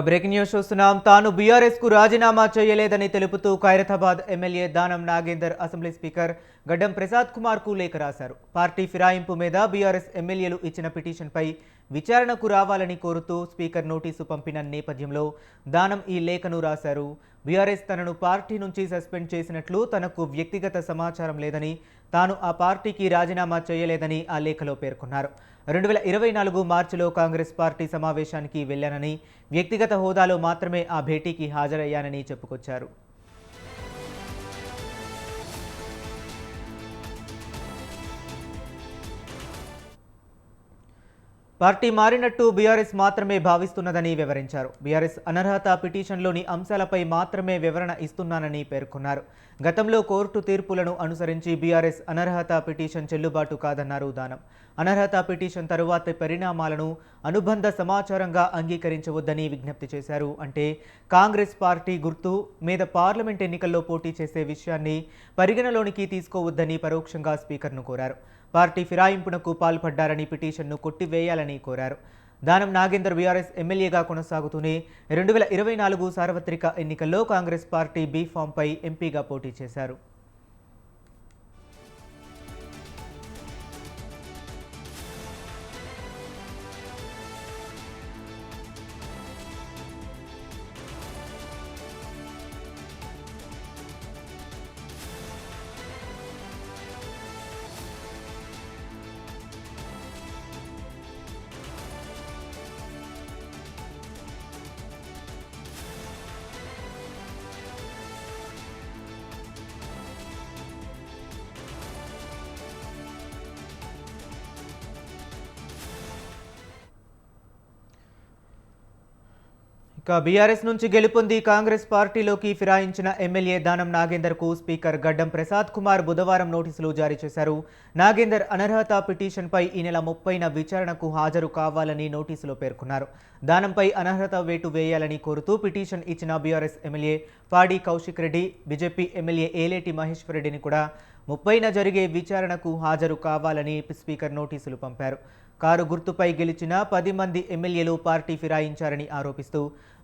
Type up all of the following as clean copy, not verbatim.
Breaking news చూస్తున్నాం. తాను BRS కు రాజీనామా చేయలేదని తెలుపుతూ Khairatabad MLA Danam Nagender assembly speaker గడ్డం ప్రసాద్ కుమార్ కు లేఖ రాశారు. పార్టీ ఫిరాయింపు మీద బీఆర్ఎస్ ఎమ్మెల్యేలు ఇచ్చిన పిటిషన్పై విచారణకు రావాలని కోరుతూ స్పీకర్ నోటీసు పంపిన నేపథ్యంలో దానం ఈ లేఖను రాశారు. బీఆర్ఎస్ తనను పార్టీ నుంచి సస్పెండ్ చేసినట్లు తనకు వ్యక్తిగత సమాచారం లేదని, తాను ఆ పార్టీకి రాజీనామా చేయలేదని ఆ లేఖలో పేర్కొన్నారు. 2024 మార్చిలో కాంగ్రెస్ పార్టీ సమావేశానికి వెళ్లానని, వ్యక్తిగత హోదాలో మాత్రమే ఆ భేటీకి హాజరయ్యానని చెప్పుకొచ్చారు. పార్టీ మారినట్టు బీఆర్ఎస్ మాత్రమే భావిస్తున్నదని వివరించారు. బీఆర్ఎస్ అనర్హత పిటిషన్లోని అంశాలపై మాత్రమే వివరణ ఇస్తున్నానని పేర్కొన్నారు. గతంలో కోర్టు తీర్పులను అనుసరించి బీఆర్ఎస్ అనర్హత పిటిషన్ చెల్లుబాటు కాదన్నారు దానం. అనర్హత పిటిషన్ తరువాతి పరిణామాలను అనుబంధ సమాచారంగా అంగీకరించవద్దని విజ్ఞప్తి చేశారు. అంటే కాంగ్రెస్ పార్టీ గుర్తు మీద పార్లమెంట్ ఎన్నికల్లో పోటీ చేసే విషయాన్ని పరిగణలోనికి తీసుకోవద్దని పరోక్షంగా స్పీకర్ను కోరారు. పార్టీ ఫిరాయింపునకు పాల్పడ్డారని పిటిషన్ను కొట్టివేయాలని కోరారు. దానం నాగేందర్ బీఆర్ఎస్ ఎమ్మెల్యేగా కొనసాగుతూనే 2024 సార్వత్రిక ఎన్నికల్లో కాంగ్రెస్ పార్టీ బీ ఫామ్పై ఎంపీగా పోటీ చేశారు. బీఆర్ఎస్ నుంచి గెలుపొంది కాంగ్రెస్ పార్టీలోకి ఫిరాయించిన ఎమ్మెల్యే దానం నాగేందర్కు స్పీకర్ గడ్డం ప్రసాద్ కుమార్ బుధవారం నోటీసులు జారీ చేశారు. నాగేందర్ అనర్హత పిటిషన్పై ఈ నెల 30న విచారణకు హాజరు కావాలని నోటీసులో పేర్కొన్నారు. దానంపై అనర్హత వేటు వేయాలని కోరుతూ పిటిషన్ ఇచ్చిన బీఆర్ఎస్ ఎమ్మెల్యే పాడి కౌశిక్ రెడ్డి, బీజేపీ ఎమ్మెల్యే ఏలేటి మహేశ్వర్ రెడ్డిని కూడా 30న జరిగే విచారణకు హాజరు కావాలని స్పీకర్ నోటీసులు పంపారు. కారు గుర్తుపై గెలిచిన 10 మంది ఎమ్మెల్యేలు పార్టీ ఫిరాయించారని ఆరోపిస్తూ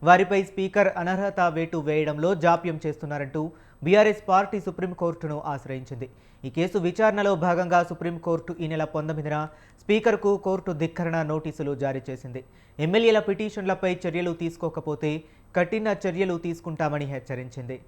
వారిపై స్పీకర్ అనర్హత వేటు వేయడంలో జాప్యం చేస్తున్నారంటూ బీఆర్ఎస్ పార్టీ సుప్రీంకోర్టును ఆశ్రయించింది. ఈ కేసు విచారణలో భాగంగా సుప్రీంకోర్టు ఈ నెల 19న స్పీకర్కు కోర్టు ధిక్కరణ నోటీసులు జారీ చేసింది. ఎమ్మెల్యేల పిటిషన్లపై చర్యలు తీసుకోకపోతే కఠిన చర్యలు తీసుకుంటామని హెచ్చరించింది.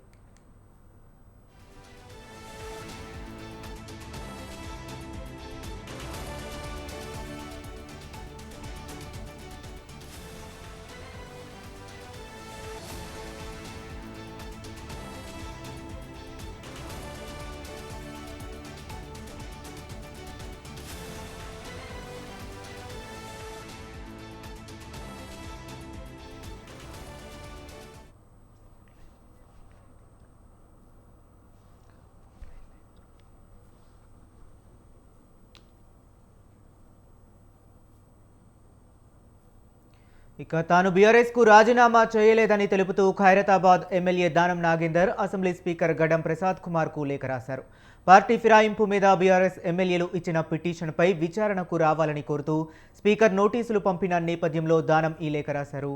తాను బీఆర్ఎస్ కు రాజీనామా చేయలేదని తెలుపుతూ Khairatabad MLA Danam Nagender assembly speaker గడ్డం ప్రసాద్ కుమార్ కు లేఖ రాశారు. పార్టీ ఫిరాయింపు మీద బీఆర్ఎస్ ఎమ్మెల్యేలు ఇచ్చిన పిటిషన్పై విచారణకు రావాలని కోరుతూ స్పీకర్ నోటీసులు పంపిన నేపథ్యంలో దానం ఈ లేఖ రాశారు.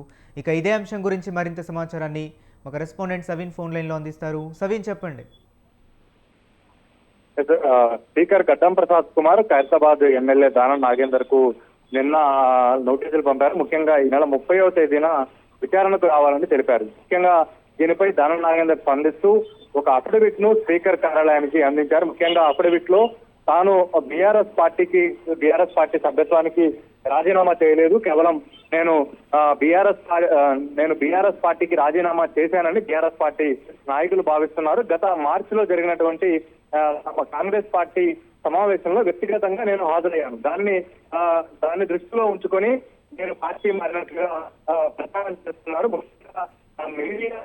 ఇదే అంశం గురించి మరింత సమాచారాన్ని మా కరెస్పాండెంట్ సవిన్ ఫోన్ లైన్ లో అందిస్తారు. సవిన్, చెప్పండి. స్పీకర్ గడ్డం ప్రసాద్ కుమార్ ఖైరతాబాద్ ఎమ్మెల్యే దానం నాగేందర్ కు నిన్న నోటీసులు పంపారు. ముఖ్యంగా ఈ నెల 30వ తేదీన విచారణకు రావాలని తెలిపారు. ముఖ్యంగా దీనిపై దానం నాగేందర్ స్పందిస్తూ ఒక అఫిడవిట్ ను స్పీకర్ కార్యాలయానికి అందించారు. ముఖ్యంగా అఫిడవిట్ లో తాను బీఆర్ఎస్ పార్టీ సభ్యత్వానికి రాజీనామా చేయలేదు, కేవలం నేను బీఆర్ఎస్ పార్టీకి రాజీనామా చేశానని బీఆర్ఎస్ పార్టీ నాయకులు భావిస్తున్నారు. గత మార్చిలో జరిగినటువంటి కాంగ్రెస్ పార్టీ సమావేశంలో వ్యక్తిగతంగా నేను హాజరయ్యాను. దాన్ని దృష్టిలో ఉంచుకొని నేను పార్టీ మారినట్లుగా ప్రచారం చేస్తున్నారు. మీడియా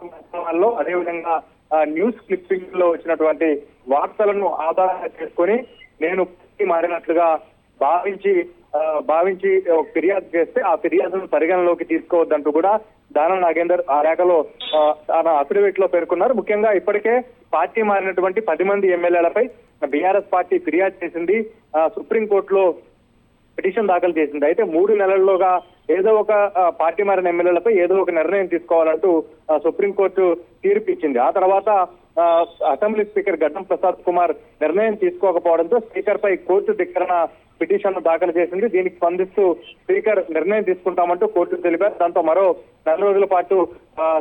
మాధ్యమాల్లో అదేవిధంగా న్యూస్ క్లిప్పింగ్ లో వచ్చినటువంటి వార్తలను ఆధారంగా చేసుకొని నేను పార్టీ మారినట్లుగా భావించి ఫిర్యాదు చేస్తే ఆ ఫిర్యాదును పరిగణలోకి తీసుకోవద్దంటూ కూడా దానం నాగేందర్ ఆ లేఖలో తన అఫిడవిట్ లో పేర్కొన్నారు. ముఖ్యంగా ఇప్పటికే పార్టీ మారినటువంటి 10 మంది ఎమ్మెల్యేలపై బీఆర్ఎస్ పార్టీ ఫిర్యాదు చేసింది. సుప్రీంకోర్టులో పిటిషన్ దాఖలు చేసింది. అయితే 3 నెలల్లోగా ఏదో ఒక పార్టీ మారిన ఎమ్మెల్యేలపై ఏదో ఒక నిర్ణయం తీసుకోవాలంటూ సుప్రీంకోర్టు తీర్పు ఇచ్చింది. ఆ తర్వాత అసెంబ్లీ స్పీకర్ గడ్డం ప్రసాద్ కుమార్ నిర్ణయం తీసుకోకపోవడంతో స్పీకర్ పై కోర్టు ధిక్కరణ పిటిషన్ దాఖలు చేసింది. దీనికి స్పందిస్తూ స్పీకర్ నిర్ణయం తీసుకుంటామంటూ కోర్టు తెలిపారు. దాంతో మరో 4 రోజుల పాటు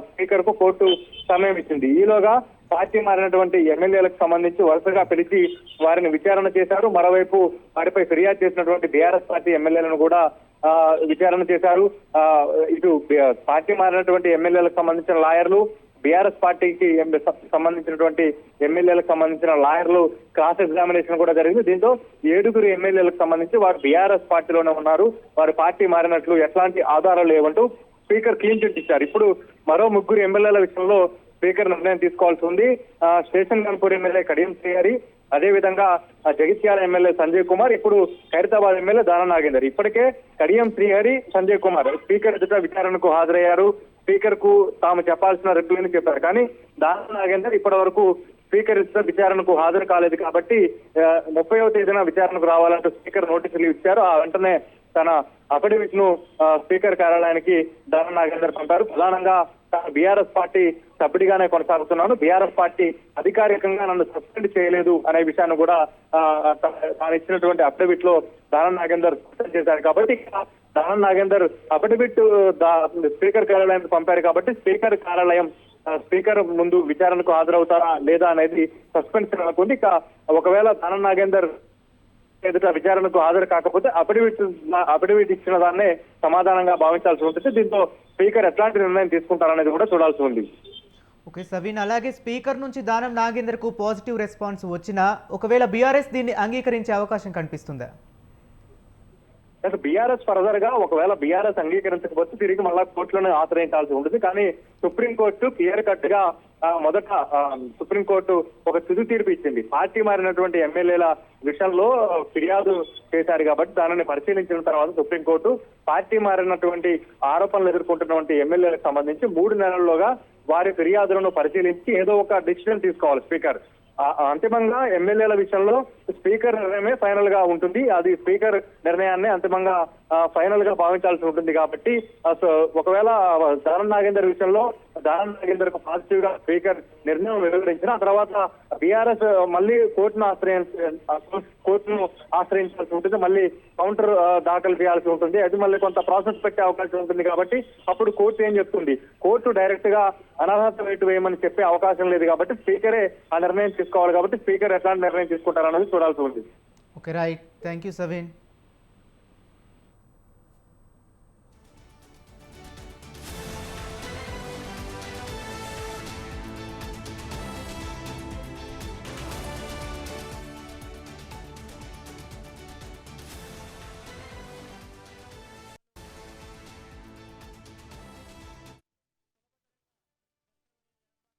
స్పీకర్ కు కోర్టు సమయం ఇచ్చింది. ఈలోగా పార్టీ మారినటువంటి ఎమ్మెల్యేలకు సంబంధించి వరుసగా పిలిచి వారిని విచారణ చేశారు. మరోవైపు వారిపై ఫిర్యాదు చేసినటువంటి బీఆర్ఎస్ పార్టీ ఎమ్మెల్యేలను కూడా విచారణ చేశారు. ఇటు పార్టీ మారినటువంటి ఎమ్మెల్యేలకు సంబంధించిన లాయర్లు, బీఆర్ఎస్ పార్టీకి సంబంధించినటువంటి ఎమ్మెల్యేలకు సంబంధించిన లాయర్లు క్రాస్ ఎగ్జామినేషన్ కూడా జరిగింది. దీంతో 7 ఎమ్మెల్యేలకు సంబంధించి వారు బీఆర్ఎస్ పార్టీలోనే ఉన్నారు, వారి పార్టీ మారినట్లు ఎట్లాంటి ఆధారాలు లేవంటూ స్పీకర్ క్లీన్ చిట్ ఇచ్చారు. ఇప్పుడు మరో 3 ఎమ్మెల్యేల విషయంలో స్పీకర్ నిర్ణయం తీసుకోవాల్సి ఉంది. స్టేషన్ గన్పూర్ ఎమ్మెల్యే కడియం శ్రీహరి, అదేవిధంగా జగిత్యాల ఎమ్మెల్యే సంజయ్ కుమార్, ఇప్పుడు ఖైరతాబాద్ ఎమ్మెల్యే దానం నాగేందర్. ఇప్పటికే కడియం శ్రీహరి, సంజయ్ కుమార్ స్పీకర్ ఎదుట విచారణకు హాజరయ్యారు. స్పీకర్ కు తాము చెప్పాల్సిన రెడ్లని చెప్పారు. కానీ దానం నాగేందర్ ఇప్పటి వరకు స్పీకర్ ఎదుట విచారణకు హాజరు కాలేదు. కాబట్టి 30వ తేదీన విచారణకు రావాలంటూ స్పీకర్ నోటీసులు ఇచ్చారు. ఆ వెంటనే తన అఫిడవిట్ ను స్పీకర్ కార్యాలయానికి దానం నాగేందర్ పంపారు. ప్రధానంగా బీఆర్ఎస్ పార్టీ సభ్యుడిగానే కొనసాగుతున్నాను, బీఆర్ఎస్ పార్టీ అధికారికంగా నన్ను సస్పెండ్ చేయలేదు అనే విషయాన్ని కూడా తాను ఇచ్చినటువంటి అఫిడవిట్ లో దానం నాగేందర్ స్పష్టం చేశారు. కాబట్టి దానం నాగేందర్ అఫిడవిట్ స్పీకర్ కార్యాలయానికి పంపారు. కాబట్టి స్పీకర్ కార్యాలయం స్పీకర్ ముందు విచారణకు హాజరవుతారా లేదా అనేది సస్పెన్స్ నెలకొంది. ఇక ఒకవేళ దానం నాగేందర్ ఎదుట విచారణకు హాజరు కాకపోతే అఫిడవిట్ ఇచ్చిన దాన్నే సమాధానంగా భావించాల్సి ఉంటుంది. దీంతో స్పీకర్ ఎట్లాంటి నిర్ణయం తీసుకుంటారనేది కూడా చూడాల్సి ఉంది. ఓకే సవీన్, అలాగే స్పీకర్ నుంచి దానం నాగేందర్కు పాజిటివ్ రెస్పాన్స్ వచ్చినా ఒకవేళ బీఆర్ఎస్ దీన్ని అంగీకరించే అవకాశం కనిపిస్తుందా? బీఆర్ఎస్ ఫర్దర్ గా ఒకవేళ బీఆర్ఎస్ అంగీకరించకపోతే తిరిగి మళ్ళా కోర్టులోనే ఆశ్రయించాల్సి ఉంటుంది. కానీ సుప్రీంకోర్టు క్లియర్ కట్ గా మొదట సుప్రీంకోర్టు ఒక తుది తీర్పు ఇచ్చింది. పార్టీ మారినటువంటి ఎమ్మెల్యేల విషయంలో ఫిర్యాదు చేశారు కాబట్టి దానిని పరిశీలించిన తర్వాత సుప్రీంకోర్టు పార్టీ మారినటువంటి ఆరోపణలు ఎదుర్కొంటున్నటువంటి ఎమ్మెల్యేలకు సంబంధించి 3 నెలల్లోగా వారి ఫిర్యాదులను పరిశీలించి ఏదో ఒక డిసిషన్ తీసుకోవాలి స్పీకర్. అంతిమంగా ఎమ్మెల్యేల విషయంలో స్పీకర్ నిర్ణయమే ఫైనల్ గా ఉంటుంది. అది స్పీకర్ నిర్ణయాన్ని అంతిమంగా ఫైనల్ గా భావించాల్సి ఉంటుంది. కాబట్టి ఒకవేళ దానం నాగేందర్ విషయంలో దానం నాగేందర్ కు పాజిటివ్ గా స్పీకర్ నిర్ణయం వెలువరించిన తర్వాత బీఆర్ఎస్ మళ్ళీ కోర్టును ఆశ్రయించాల్సి ఉంటుంది. మళ్ళీ కౌంటర్ దాఖలు చేయాల్సి ఉంటుంది. అది మళ్ళీ కొంత ప్రాసెస్ పెట్టే అవకాశం ఉంటుంది. కాబట్టి అప్పుడు కోర్టు ఏం చెప్తుంది? కోర్టు డైరెక్ట్ గా అనర్హత వేటు వేయమని చెప్పే అవకాశం లేదు. కాబట్టి స్పీకరే ఆ నిర్ణయం తీసుకోవాలి. కాబట్టి స్పీకర్ ఎట్లాంటి నిర్ణయం తీసుకుంటారన్నది చూడాల్సి ఉంది. Okay right, thank you Saveen.